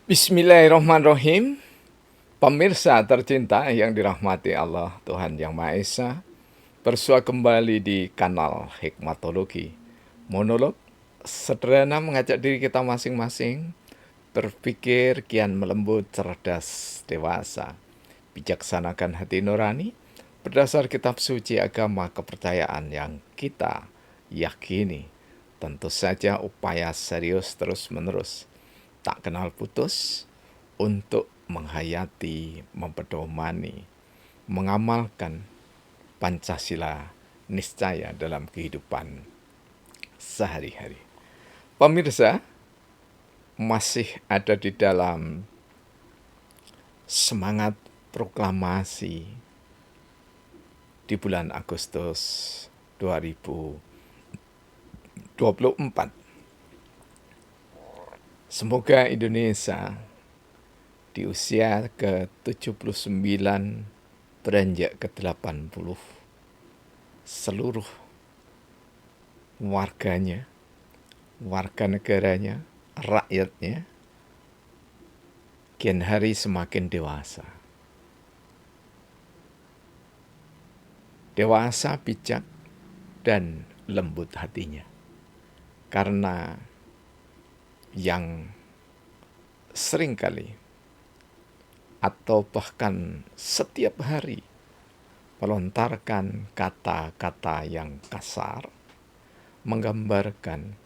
Bismillahirrahmanirrahim. Pemirsa tercinta yang dirahmati Allah Tuhan Yang Maha Esa, bersua kembali di kanal Hikmatologi. Monolog sederhana mengajak diri kita masing-masing berpikir kian melembut, cerdas, dewasa, bijaksanakan hati nurani berdasar kitab suci agama kepercayaan yang kita yakini. Tentu saja upaya serius terus-menerus, tak kenal putus, untuk menghayati, mempedomani, mengamalkan Pancasila niscaya dalam kehidupan sehari-hari. Pemirsa, masih ada di dalam semangat proklamasi di bulan Agustus 2024. Semoga Indonesia di usia ke-79 beranjak ke-80, seluruh warganya, warga negaranya, rakyatnya, kian hari semakin dewasa. Dewasa, bijak, dan lembut hatinya. Karena yang seringkali atau bahkan setiap hari melontarkan kata-kata yang kasar, menggambarkan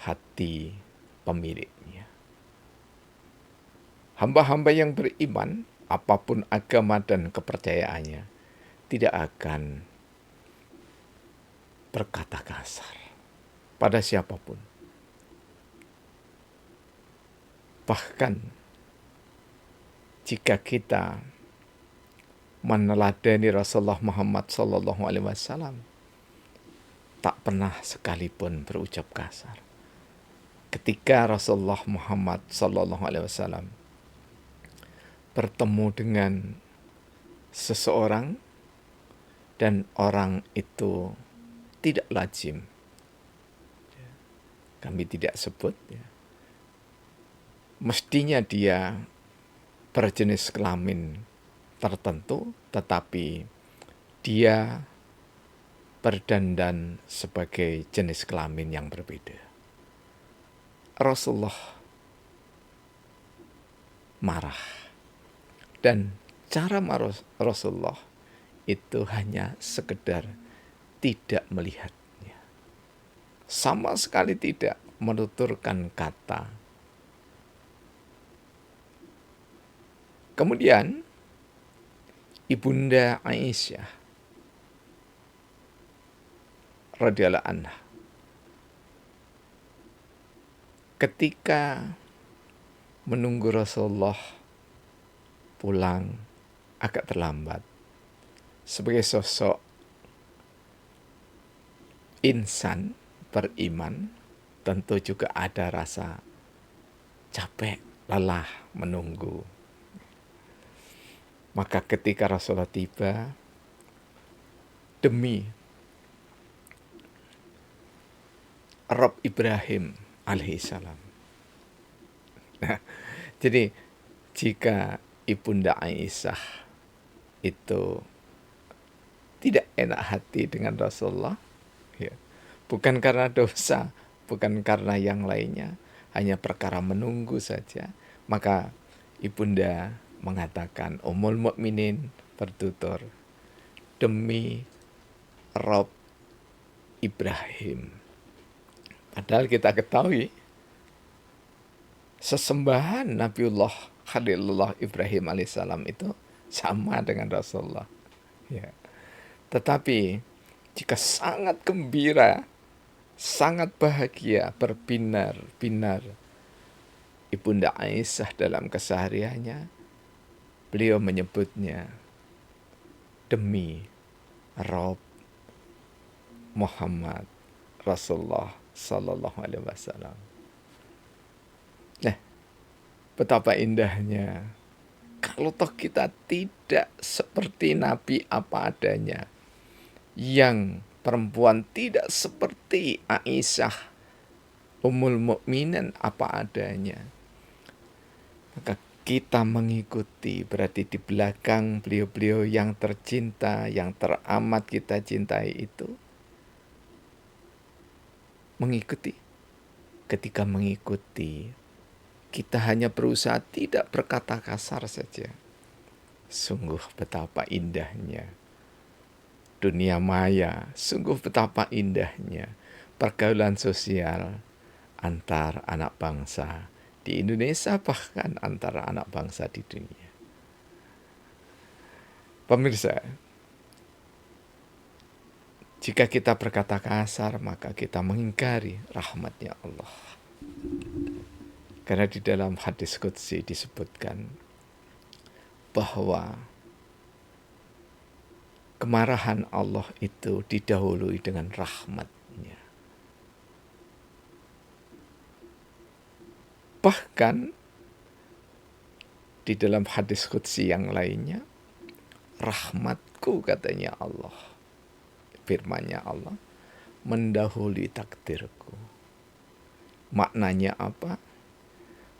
hati pemiliknya. Hamba-hamba yang beriman, apapun agama dan kepercayaannya, tidak akan berkata kasar pada siapapun. Bahkan jika kita meneladani Rasulullah Muhammad SAW, tak pernah sekalipun berucap kasar. Ketika Rasulullah Muhammad SAW bertemu dengan seseorang dan orang itu tidak lazim, kami tidak sebut, mestinya dia berjenis kelamin tertentu, tetapi dia berdandan sebagai jenis kelamin yang berbeda. Rasulullah marah, dan cara marah Rasulullah itu hanya sekedar tidak melihatnya, sama sekali tidak menuturkan kata. Kemudian Ibunda Aisyah radhiyallahu anha ketika menunggu Rasulullah pulang agak terlambat, sebagai sosok insan beriman, tentu juga ada rasa capek, lelah menunggu. Maka ketika Rasulullah tiba, demi Rob Ibrahim alaihissalam. Nah, jadi jika Ibunda Aisyah itu tidak enak hati dengan Rasulullah, bukan karena dosa, bukan karena yang lainnya, hanya perkara menunggu saja, maka Ibunda mengatakan, Ummul Mukminin bertutur, demi Rob Ibrahim. Padahal kita ketahui sesembahan Nabiullah Khalilullah Ibrahim alaihissalam itu sama dengan Rasulullah. Tetapi jika sangat gembira, sangat bahagia, berbinar-binar Ibunda Aisyah dalam kesehariannya, beliau menyebutnya demi Rob Muhammad Rasulullah Sallallahu Alaihi Wasallam. Nah, betapa indahnya kalau toh kita tidak seperti Nabi apa adanya, yang perempuan tidak seperti Aisyah Ummul Mukminin apa adanya, Maka kita mengikuti, berarti di belakang beliau-beliau yang tercinta, yang teramat kita cintai itu, mengikuti. Ketika mengikuti, kita hanya berusaha tidak berkata kasar saja. Sungguh betapa indahnya dunia maya, sungguh betapa indahnya pergaulan sosial antar anak bangsa di Indonesia, bahkan antara anak bangsa di dunia. Pemirsa, jika kita berkata kasar, maka kita mengingkari rahmatnya Allah. Karena di dalam hadis qudsi disebutkan bahwa kemarahan Allah itu didahului dengan rahmatnya. Bahkan di dalam hadis qudsi yang lainnya, rahmatku, katanya Allah, firman-Nya Allah, mendahului takdirku. Maknanya apa?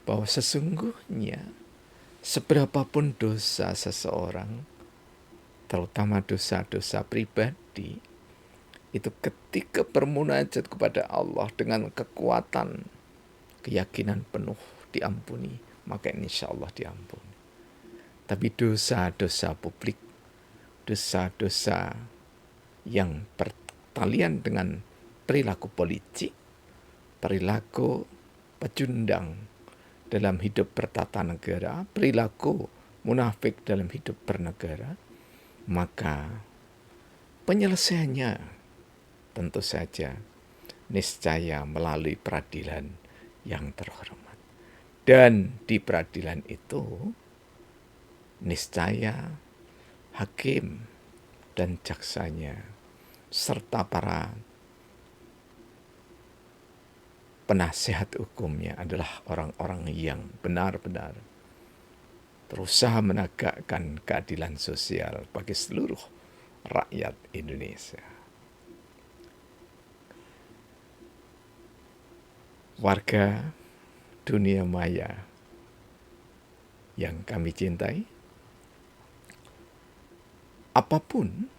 Bahwa sesungguhnya seberapapun dosa seseorang, terutama dosa-dosa pribadi, itu ketika bermunajat kepada Allah dengan kekuatan, keyakinan penuh diampuni, maka insya Allah diampuni. Tapi dosa-dosa publik, dosa-dosa yang bertalian dengan perilaku politik, perilaku pecundang dalam hidup bertata negara, perilaku munafik dalam hidup bernegara, maka penyelesaiannya tentu saja niscaya melalui peradilan yang terhormat. Dan di peradilan itu niscaya hakim dan jaksanya serta para penasihat hukumnya adalah orang-orang yang benar-benar berusaha menegakkan keadilan sosial bagi seluruh rakyat Indonesia. Warga dunia maya yang kami cintai, apapun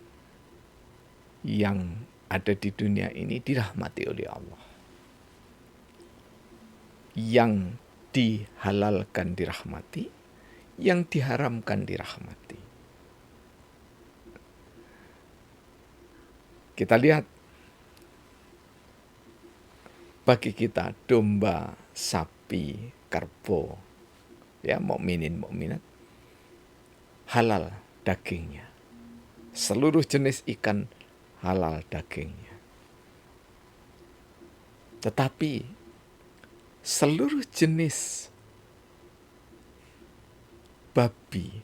yang ada di dunia ini dirahmati oleh Allah. Yang dihalalkan dirahmati, yang diharamkan dirahmati. Kita lihat, bagi kita domba, sapi, kerbau, ya mukminin mukminat, halal dagingnya. Seluruh jenis ikan halal dagingnya. Tetapi seluruh jenis babi,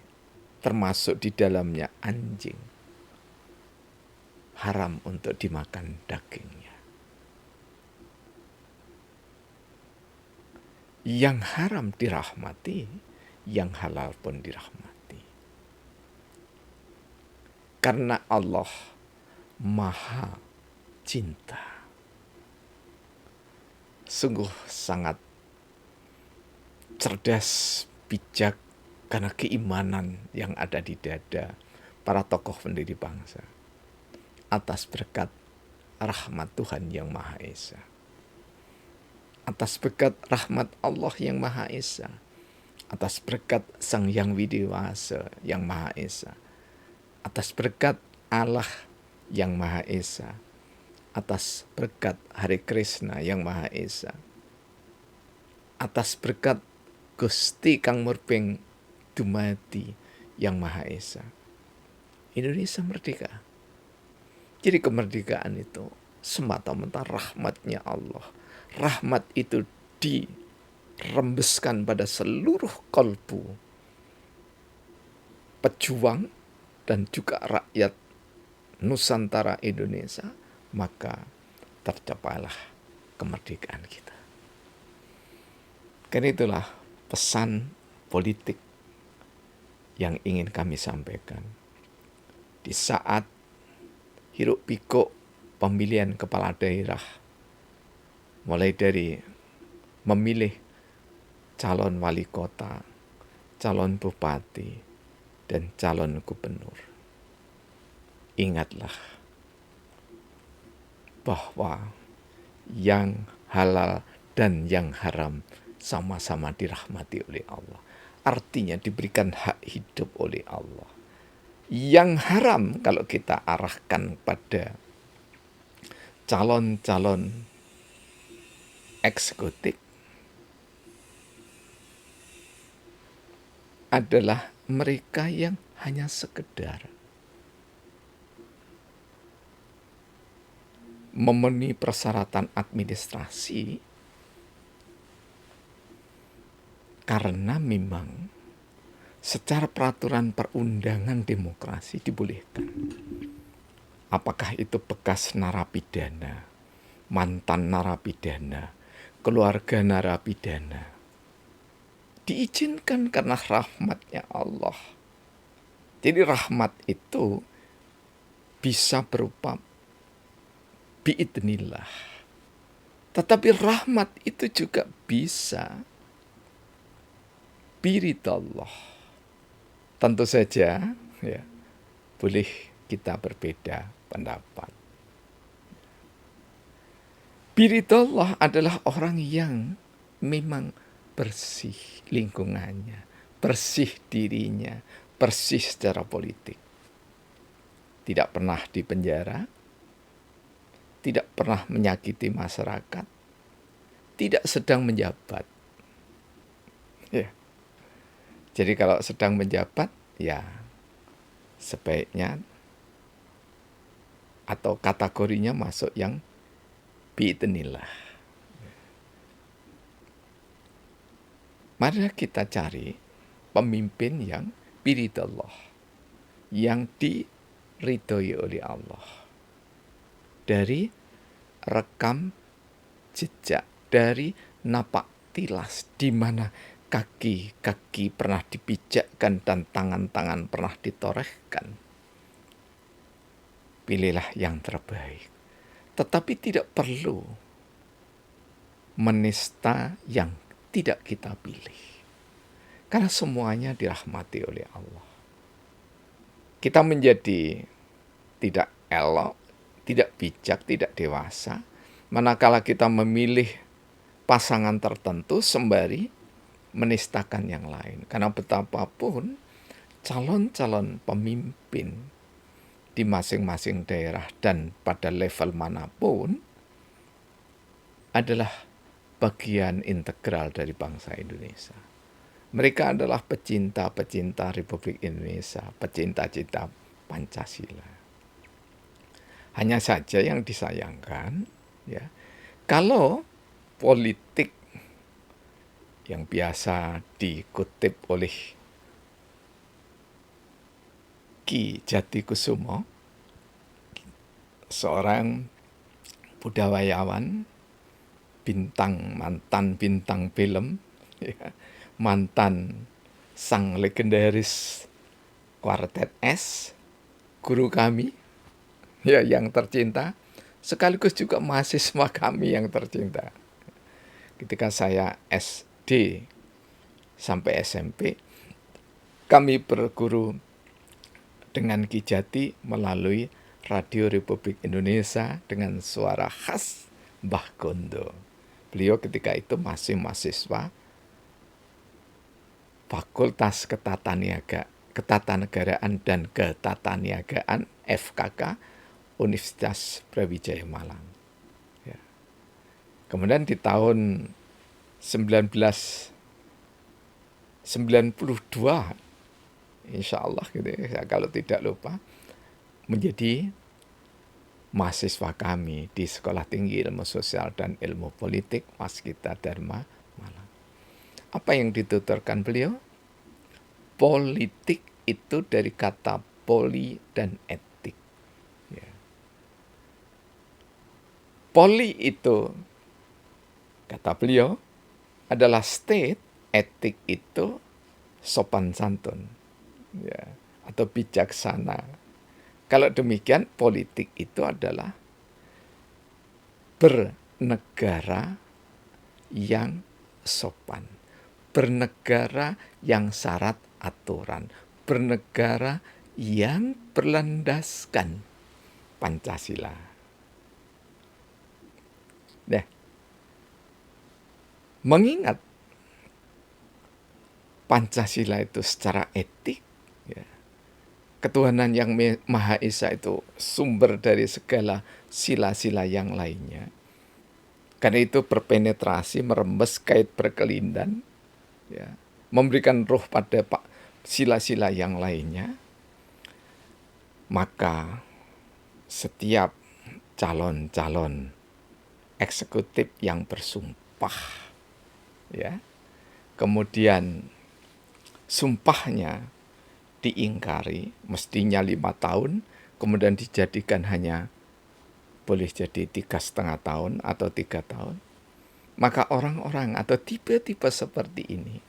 termasuk di dalamnya anjing, haram untuk dimakan dagingnya. Yang haram dirahmati, yang halal pun dirahmati. Karena Allah Maha Cinta. Sungguh sangat cerdas, bijak, karena keimanan yang ada di dada para tokoh pendiri bangsa atas berkat rahmat Tuhan yang Maha Esa, atas berkat rahmat Allah yang Maha Esa, atas berkat Sang Yang Widewasa yang Maha Esa, atas berkat Allah yang Maha Esa, atas berkat Hare Krishna yang Maha Esa, atas berkat Gusti Kang Murbeng Dumadi yang Maha Esa, Indonesia merdeka. Jadi kemerdekaan itu semata-mata rahmatnya Allah. Rahmat itu dirembeskan pada seluruh kalbu pejuang dan juga rakyat Nusantara Indonesia, maka tercapailah kemerdekaan kita. Karena itulah pesan politik yang ingin kami sampaikan. Di saat hiruk pikuk pemilihan kepala daerah, mulai dari memilih calon wali kota, calon bupati, dan calon gubernur. Ingatlah bahwa yang halal dan yang haram sama-sama dirahmati oleh Allah. Artinya diberikan hak hidup oleh Allah. Yang haram kalau kita arahkan pada calon-calon eksekutif adalah mereka yang hanya sekedar memenuhi persyaratan administrasi karena memang secara peraturan perundangan demokrasi dibolehkan. Apakah itu bekas narapidana, mantan narapidana, keluarga narapidana, diizinkan karena rahmatnya Allah. Jadi rahmat itu bisa berupa biidnillah. Tetapi rahmat itu juga bisa biridallah. Tentu saja ya, boleh kita berbeda pendapat. Biridallah adalah orang yang memang bersih lingkungannya, bersih dirinya, bersih secara politik. Tidak pernah dipenjara, tidak pernah menyakiti masyarakat, tidak sedang menjabat. Ya. Jadi kalau sedang menjabat, ya sebaiknya atau kategorinya masuk yang biidnillah. Mari kita cari pemimpin yang biridallah, yang diridhoi oleh Allah. Dari rekam jejak, dari napak tilas, di mana kaki-kaki pernah dipijakkan dan tangan-tangan pernah ditorehkan. Pilihlah yang terbaik. Tetapi tidak perlu menista yang tidak kita pilih. Karena semuanya dirahmati oleh Allah. Kita menjadi tidak elok, tidak bijak, tidak dewasa, manakala kita memilih pasangan tertentu sembari menistakan yang lain. Karena betapapun calon-calon pemimpin di masing-masing daerah dan pada level manapun adalah bagian integral dari bangsa Indonesia. Mereka adalah pecinta-pecinta Republik Indonesia, pecinta-cinta Pancasila. Hanya saja yang disayangkan, ya, kalau politik yang biasa dikutip oleh Ki Jatikusumo, seorang budayawan, mantan bintang film, ya, mantan sang legendaris Quartet S, guru kami, ya, yang tercinta, sekaligus juga mahasiswa kami yang tercinta. Ketika saya SD sampai SMP, kami berguru dengan Ki Jati melalui Radio Republik Indonesia dengan suara khas Mbah Gondo. Beliau ketika itu masih mahasiswa Fakultas Ketatanegaraan dan Ketataniagaan FKK Universitas Brawijaya Malang. Ya. Kemudian di tahun 1992, insya Allah gitu ya, kalau tidak lupa, menjadi mahasiswa kami di Sekolah Tinggi Ilmu Sosial dan Ilmu Politik Waskita Dharma Malang. Apa yang dituturkan beliau? Politik itu dari kata poli dan etik. Ya. Poli itu, kata beliau, adalah state, etik itu sopan santun, ya, atau bijaksana. Kalau demikian, politik itu adalah bernegara yang sopan, bernegara yang syarat aturan, bernegara yang berlandaskan Pancasila. Nah, mengingat Pancasila itu secara etik, ya, ketuhanan yang Maha Esa itu sumber dari segala sila-sila yang lainnya. Karena itu berpenetrasi, merembes, kait berkelindan, ya, memberikan ruh pada sila-sila yang lainnya. Maka setiap calon-calon eksekutif yang bersumpah, ya, kemudian sumpahnya diingkari, mestinya 5 tahun, kemudian dijadikan hanya boleh jadi 3,5 tahun atau 3 tahun. Maka orang-orang atau tipe-tipe seperti ini,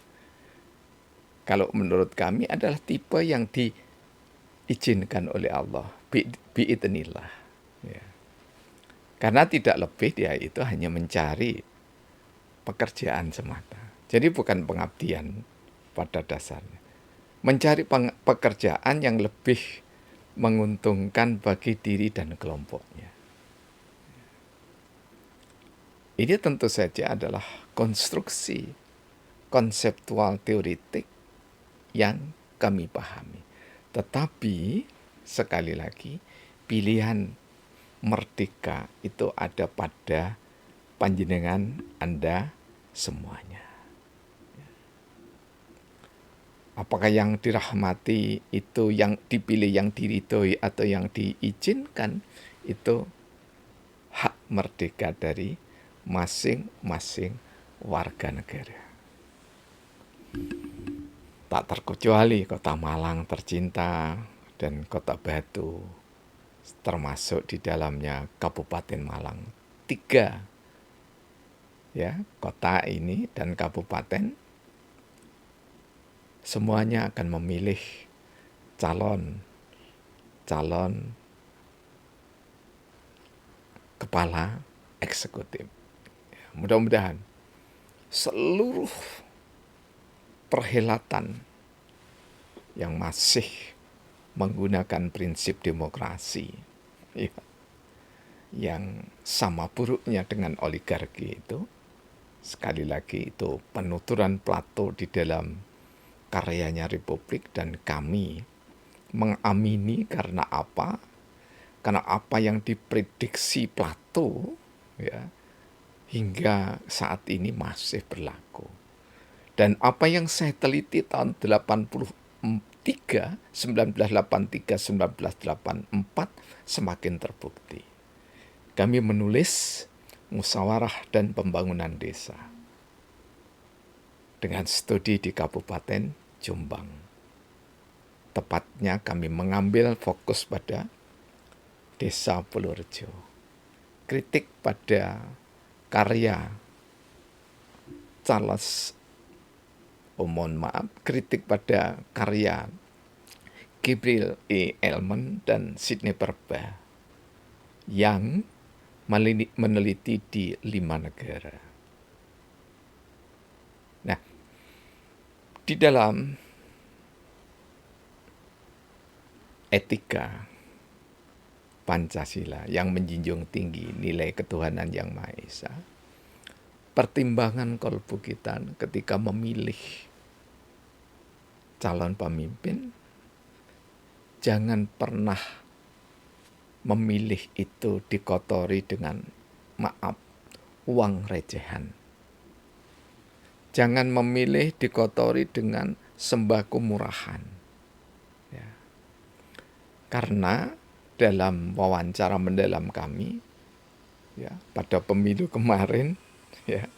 kalau menurut kami adalah tipe yang diizinkan oleh Allah, biidznillah. Ya. Karena tidak lebih dia itu hanya mencari pekerjaan semata. Jadi bukan pengabdian pada dasarnya. Mencari pekerjaan yang lebih menguntungkan bagi diri dan kelompoknya. Ini tentu saja adalah konstruksi konseptual teoritik yang kami pahami. Tetapi sekali lagi pilihan merdeka itu ada pada panjenengan Anda semuanya. Apakah yang dirahmati itu yang dipilih, yang diridhoi atau yang diizinkan, itu hak merdeka dari masing-masing warga negara. Tak terkecuali Kota Malang tercinta dan Kota Batu, termasuk di dalamnya Kabupaten Malang. 3 ya, kota ini dan kabupaten semuanya akan memilih calon kepala eksekutif. Mudah-mudahan seluruh perhelatan yang masih menggunakan prinsip demokrasi, ya, yang sama buruknya dengan oligarki itu, sekali lagi itu penuturan Plato di dalam karyanya Republik, dan kami mengamini. Karena apa? Karena apa yang diprediksi Plato, ya, hingga saat ini masih berlaku. Dan apa yang saya teliti tahun 1984 semakin terbukti. Kami menulis musyawarah dan pembangunan desa dengan studi di Kabupaten Jombang. Tepatnya kami mengambil fokus pada Desa Purworejo. Kritik pada karya kritik pada karya Gabriel E. Edelman dan Sidney Perba yang meneliti di 5 negara. Nah, di dalam etika Pancasila yang menjunjung tinggi nilai ketuhanan yang Maha Esa, pertimbangan kolbu kita ketika memilih calon pemimpin, jangan pernah memilih itu dikotori dengan uang recehan. Jangan memilih dikotori dengan sembako murahan. Ya. Karena dalam wawancara mendalam kami, ya, pada pemilu kemarin, ya,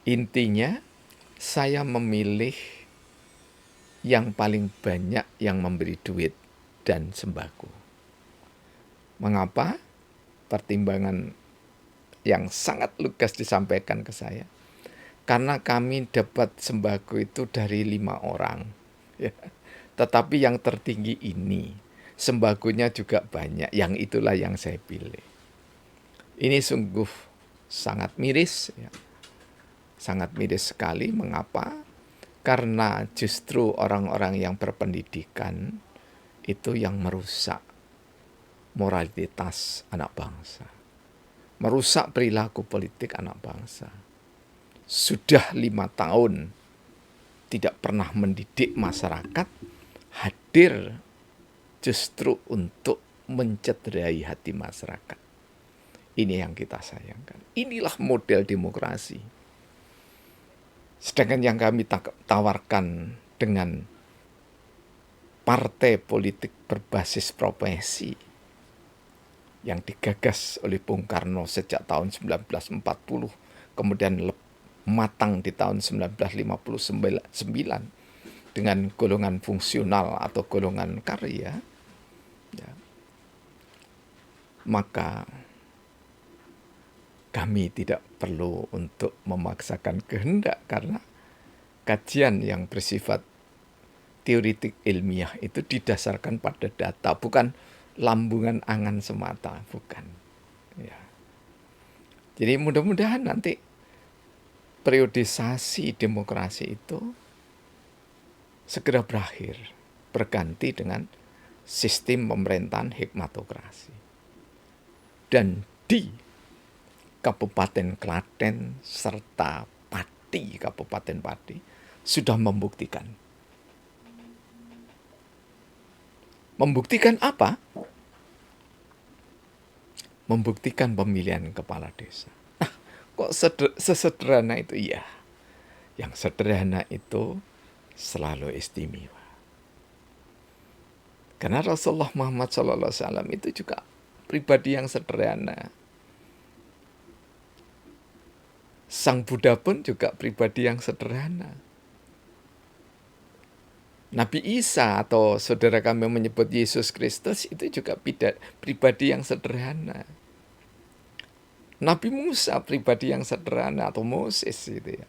intinya saya memilih yang paling banyak yang memberi duit dan sembako. Mengapa? Pertimbangan yang sangat lugas disampaikan ke saya. Karena kami dapat sembako itu dari 5 orang. Ya. Tetapi yang tertinggi ini, sembakonya juga banyak. Yang itulah yang saya pilih. Ini sungguh sangat miris, ya. sangat miris sekali. Mengapa? Karena justru orang-orang yang berpendidikan itu yang merusak moralitas anak bangsa, merusak perilaku politik anak bangsa. Sudah 5 tahun tidak pernah mendidik masyarakat, hadir justru untuk mencederai hati masyarakat. Ini yang kita sayangkan. Inilah model demokrasi. Sedangkan yang kami tawarkan dengan partai politik berbasis profesi yang digagas oleh Bung Karno sejak tahun 1940, kemudian matang di tahun 1959 dengan golongan fungsional atau golongan karya, ya, maka kami tidak perlu untuk memaksakan kehendak, karena kajian yang bersifat teoritik ilmiah itu didasarkan pada data, bukan lambungan angan semata, bukan. Ya. Jadi mudah-mudahan nanti periodisasi demokrasi itu segera berakhir, berganti dengan sistem pemerintahan hikmatokrasi. Dan di Kabupaten Klaten serta Pati, Kabupaten Pati, sudah membuktikan. Membuktikan apa? Membuktikan pemilihan kepala desa. Nah, kok sesederhana itu? Iya, yang sederhana itu selalu istimewa. Karena Rasulullah Muhammad SAW itu juga pribadi yang sederhana. Sang Buddha pun juga pribadi yang sederhana. Nabi Isa atau saudara kami menyebut Yesus Kristus itu juga pribadi yang sederhana. Nabi Musa pribadi yang sederhana, atau Moses gitu ya.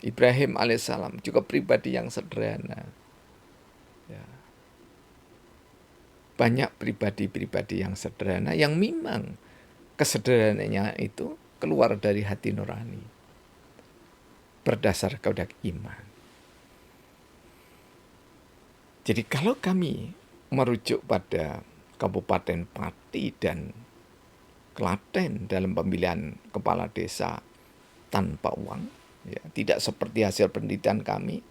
Ibrahim alaihissalam juga pribadi yang sederhana. Ya. Banyak pribadi-pribadi yang sederhana yang memang kesederhanaannya itu keluar dari hati nurani, berdasar kepada iman. Jadi kalau kami merujuk pada Kabupaten Pati dan Klaten dalam pemilihan kepala desa tanpa uang, ya, tidak seperti hasil penelitian kami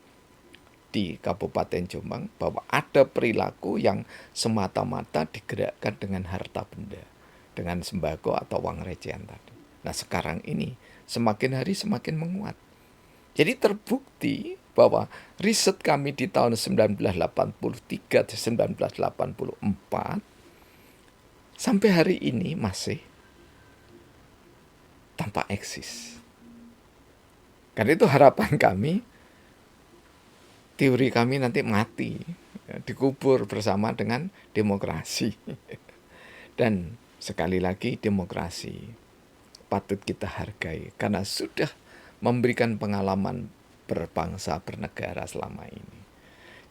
di Kabupaten Jombang, bahwa ada perilaku yang semata-mata digerakkan dengan harta benda, dengan sembako atau uang recehan tadi. Nah sekarang ini semakin hari semakin menguat. Jadi terbukti bahwa riset kami di tahun 1983-1984 sampai hari ini masih tanpa eksis. Karena itu harapan kami, teori kami nanti mati, ya, dikubur bersama dengan demokrasi. Dan sekali lagi, demokrasi patut kita hargai karena sudah memberikan pengalaman berbangsa bernegara selama ini.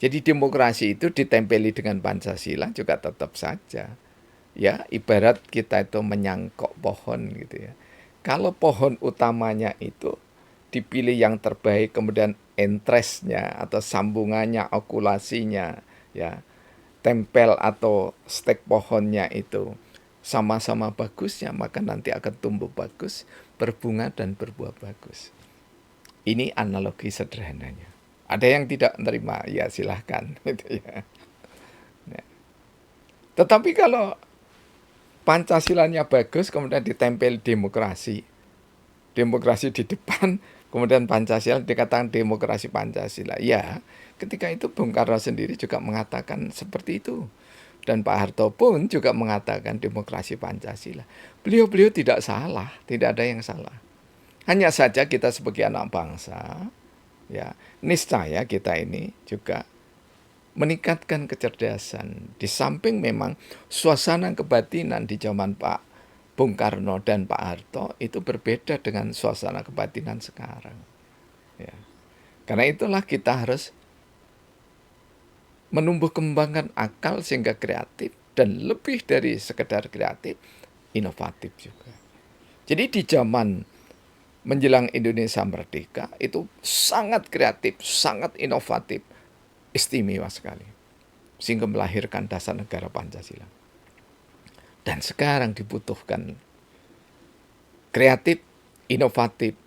Jadi demokrasi itu ditempeli dengan Pancasila juga tetap saja. Ya, ibarat kita itu menyangkok pohon gitu ya. Kalau pohon utamanya itu dipilih yang terbaik, kemudian entresnya atau sambungannya, okulasinya, ya, tempel atau stek pohonnya itu sama-sama bagusnya, maka nanti akan tumbuh bagus, berbunga dan berbuah bagus. Ini analogi sederhananya. Ada yang tidak menerima, ya silahkan. Gitu ya. Nah, tetapi kalau Pancasilanya bagus, kemudian ditempel demokrasi di depan, kemudian Pancasila dikatakan demokrasi Pancasila. Ya, ketika itu Bung Karno sendiri juga mengatakan seperti itu. Dan Pak Harto pun juga mengatakan demokrasi Pancasila. Beliau-beliau tidak salah, tidak ada yang salah. Hanya saja kita sebagai anak bangsa, ya, niscaya kita ini juga meningkatkan kecerdasan. Di samping memang suasana kebatinan di zaman Pak Bung Karno dan Pak Harto itu berbeda dengan suasana kebatinan sekarang. Ya. Karena itulah kita harus menumbuh kembangkan akal sehingga kreatif, dan lebih dari sekedar kreatif, inovatif juga. Jadi di zaman menjelang Indonesia merdeka itu sangat kreatif, sangat inovatif, istimewa sekali. Sehingga melahirkan dasar negara Pancasila. Dan sekarang dibutuhkan kreatif, inovatif,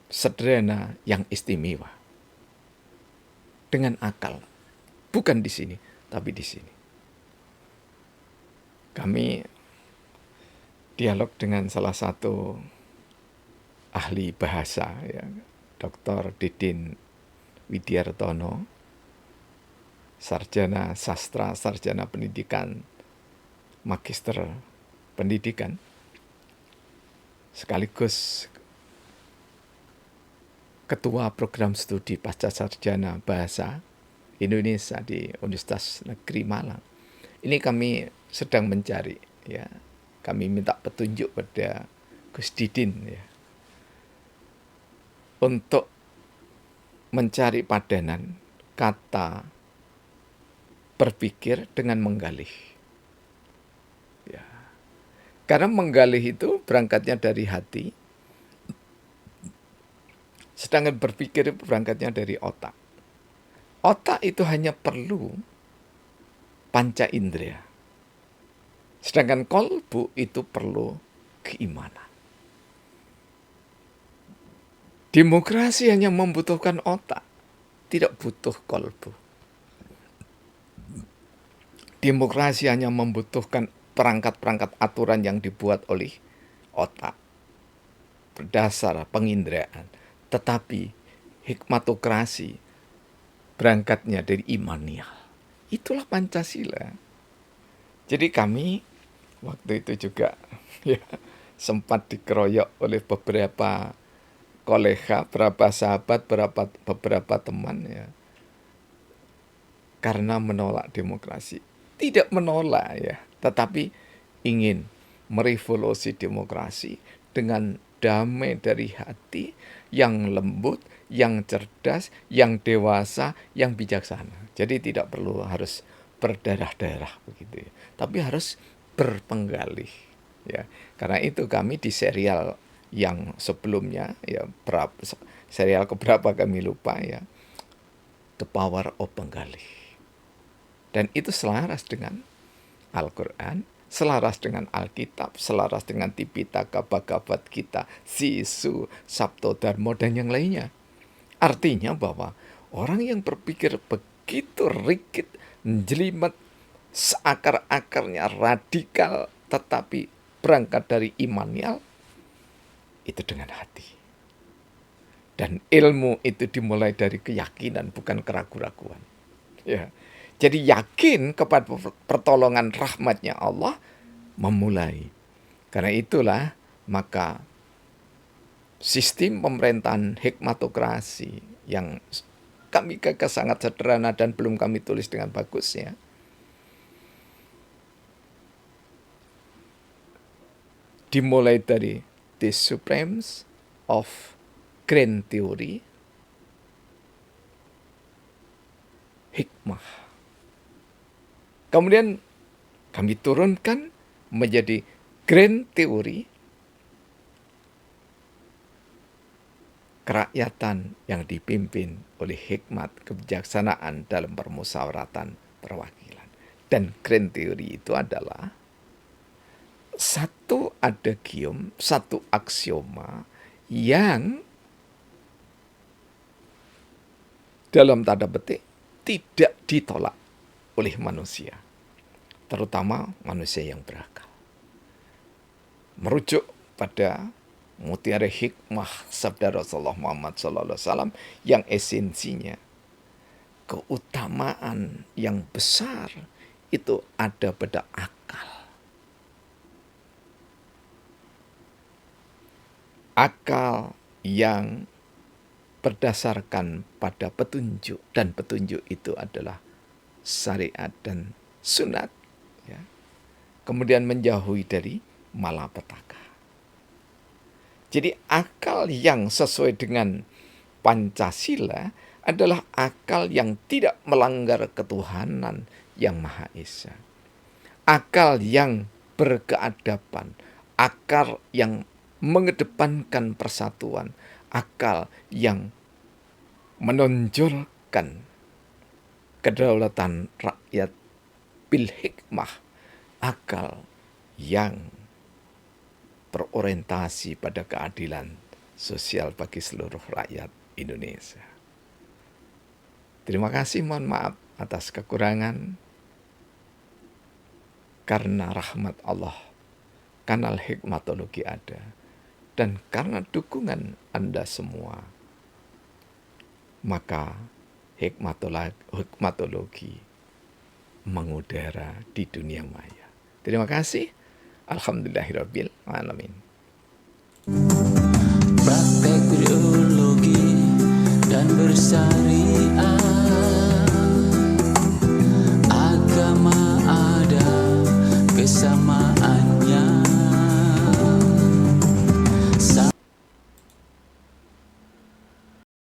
sederhana yang istimewa. Dengan akal. Bukan di sini, tapi di sini. Kami dialog dengan salah satu ahli bahasa, ya, Dr. Didin Widiartono, sarjana sastra, sarjana pendidikan, magister pendidikan, sekaligus ketua program studi pasca sarjana bahasa Indonesia di Universitas Negeri Malang. Ini kami sedang mencari, ya, kami minta petunjuk pada Gus Didin, ya, untuk mencari padanan kata berpikir dengan menggalih. Ya. Karena menggalih itu berangkatnya dari hati, sedangkan berpikir itu berangkatnya dari otak. Otak itu hanya perlu panca indera. Sedangkan kolbu itu perlu keimanan. Demokrasi hanya membutuhkan otak, tidak butuh kolbu. Demokrasi hanya membutuhkan perangkat-perangkat aturan yang dibuat oleh otak, berdasar penginderaan. Tetapi hikmatokrasi berangkatnya dari imanial. Itulah Pancasila. Jadi kami waktu itu juga ya, sempat dikeroyok oleh beberapa kolega, beberapa sahabat, beberapa teman, ya, karena menolak demokrasi. Tidak menolak, ya, tetapi ingin merevolusi demokrasi dengan damai dari hati, yang lembut, yang cerdas, yang dewasa, yang bijaksana. Jadi tidak perlu harus berdarah-darah begitu, ya, tapi harus berpenggalih, ya. Karena itu kami di serial yang sebelumnya, ya, serial keberapa kami lupa, ya, The Power of Penggalih. Dan itu selaras dengan Al-Quran, selaras dengan Alkitab, selaras dengan Tipitaka, Bhagavad Gita, Sisu, Sabto Dharma, dan yang lainnya. Artinya bahwa orang yang berpikir begitu rigid, jelimet, seakar-akarnya radikal, tetapi berangkat dari imanial, itu dengan hati. Dan ilmu itu dimulai dari keyakinan, bukan keraguan-raguan. Ya. Jadi yakin kepada pertolongan rahmatnya Allah memulai. Karena itulah maka sistem pemerintahan hikmatokrasi yang kami gagas sangat sederhana dan belum kami tulis dengan bagus, ya. Dimulai dari the supremes of grand theory, hikmah. Kemudian kami turunkan menjadi grand theory, kerakyatan yang dipimpin oleh hikmat kebijaksanaan dalam permusyawaratan perwakilan. Dan grand theory itu adalah satu adagium, satu aksioma yang dalam tanda petik tidak ditolak oleh manusia, terutama manusia yang berakal. Merujuk pada mutiara hikmah sabda Rasulullah Muhammad SAW yang esensinya keutamaan yang besar itu ada pada akal. Akal yang berdasarkan pada petunjuk, dan petunjuk itu adalah syariat dan sunat, ya. Kemudian menjauhi dari malapetaka. Jadi akal yang sesuai dengan Pancasila adalah akal yang tidak melanggar ketuhanan yang Maha Esa. Akal yang berkeadaban, akal yang mengedepankan persatuan, akal yang menonjolkan kedaulatan rakyat bil hikmah, akal yang berorientasi pada keadilan sosial bagi seluruh rakyat Indonesia. Terima kasih, mohon maaf atas kekurangan. Karena rahmat Allah, kanal hikmatologi ada, dan karena dukungan Anda semua, maka hikmatologi mengudara di dunia maya. Terima kasih. Alhamdulillahirabbil alamin. Praktek ideologi dan bersyariah, agama ada, kesamaan